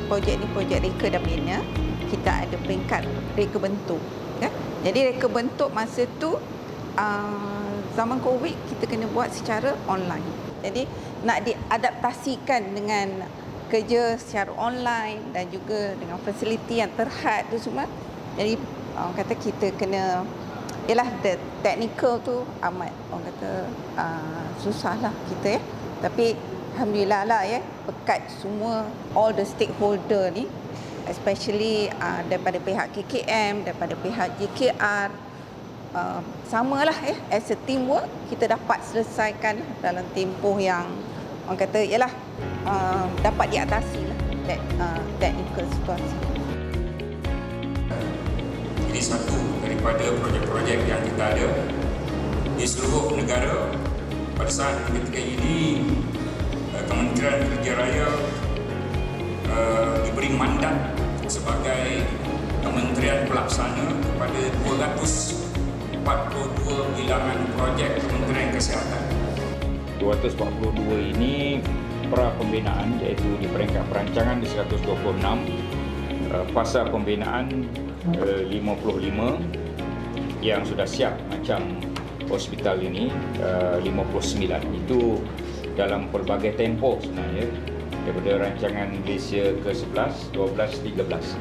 projek ni projek reka dan bina, kita ada peringkat reka bentuk. Kan? Jadi reka bentuk masa tu zaman COVID kita kena buat secara online. Jadi nak diadaptasikan dengan kerja secara online dan juga dengan fasiliti yang terhad tu semua. Jadi orang kata kita kena, ialah the technical tu amat orang kata susahlah kita ya. Tapi alhamdulillah lah ya, berkat semua all the stakeholder ni, especially daripada pihak KKM, daripada pihak JKR, samalah ya, as a teamwork kita dapat selesaikan dalam tempoh yang orang kata ialah dapat diatasi lah technical situasi. Ini satu daripada projek-projek yang kita ada di seluruh negara. Pada saat ketika ini Kementerian Kerja Raya diberi mandat sebagai Kementerian Pelaksana kepada 242 bilangan projek Kementerian Kesihatan. 242 ini pra pembinaan, iaitu di peringkat perancangan di 126, fasa pembinaan 55 yang sudah siap macam hospital ini 59. Itu dalam pelbagai tempoh sebenarnya, daripada rancangan Malaysia ke-11, 12, 13.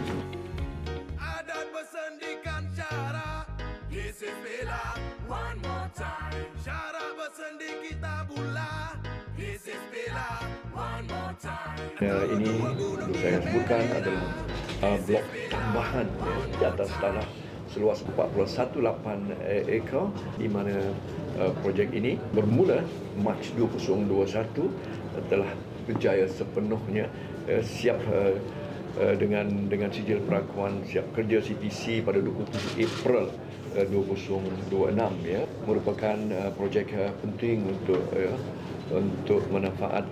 Adat bersendikan cara, this is Bella, one more time. Syarat bersendi kita bula, this is Bella, one more time. Ini saya sebutkan adalah blok tambahan di atas tanah seluas 41.8 ekar, di mana projek ini bermula Mac 2021 telah berjaya sepenuhnya, siap dengan sijil perakuan siap kerja CTC pada 27 April 2026 ya, merupakan projek penting untuk manfaat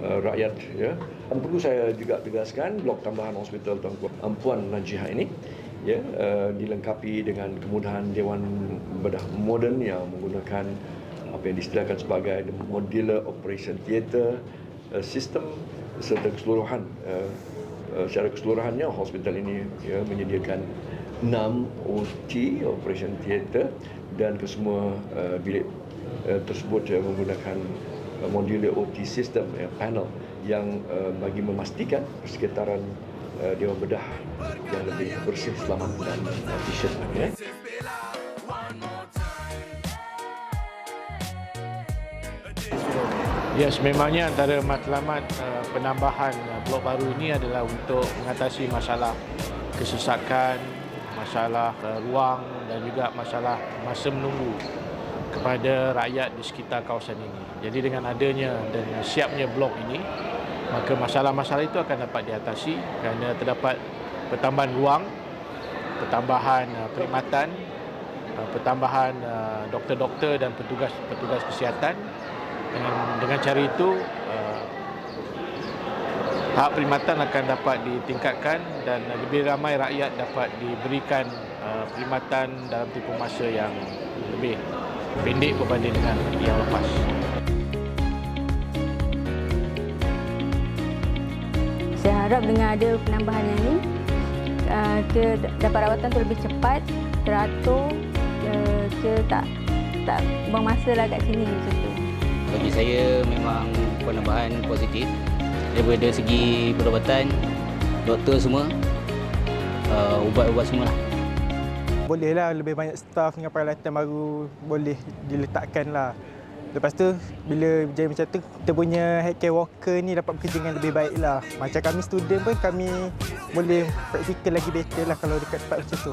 rakyat ya. Perlu saya juga tegaskan, blok tambahan Hospital Tunku Ampuan Najihah ini ya, dilengkapi dengan kemudahan Dewan Bedah Moden yang menggunakan apa yang disediakan sebagai modular operation theatre system, serta keseluruhan secara keseluruhannya hospital ini ya, menyediakan 6 OT operation theatre, dan kesemua bilik tersebut menggunakan modular OT system panel yang bagi memastikan persekitaran Dewan Bedah yang lebih bersih, selamat dan efisien ya. Ya, sememangnya antara matlamat penambahan blok baru ini adalah untuk mengatasi masalah kesesakan, masalah ruang dan juga masalah masa menunggu kepada rakyat di sekitar kawasan ini. Jadi dengan adanya dan siapnya blok ini, maka masalah-masalah itu akan dapat diatasi kerana terdapat pertambahan ruang, pertambahan perkhidmatan, pertambahan doktor-doktor dan petugas-petugas kesihatan. Dengan cara itu, hak perkhidmatan akan dapat ditingkatkan dan lebih ramai rakyat dapat diberikan perkhidmatan dalam tempoh masa yang lebih pendek berbanding dengan yang lepas. Saya harap dengan ada penambahan yang ini, kita dapat rawatan tu lebih cepat, teratur, kita tak buang masa lah kat sini macam tu. Bagi saya memang penambahan positif daripada segi perubatan, doktor semua, ubat-ubat semua lah. Bolehlah lebih banyak staff dengan peralatan baru boleh diletakkan lah. Lepas tu bila jadi macam tu, kita punya healthcare worker ni dapat bekerja dengan lebih baik lah. Macam kami student pun kami boleh praktikal lagi better lah kalau dekat tempat macam tu.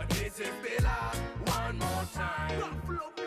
This is Bella, one more time.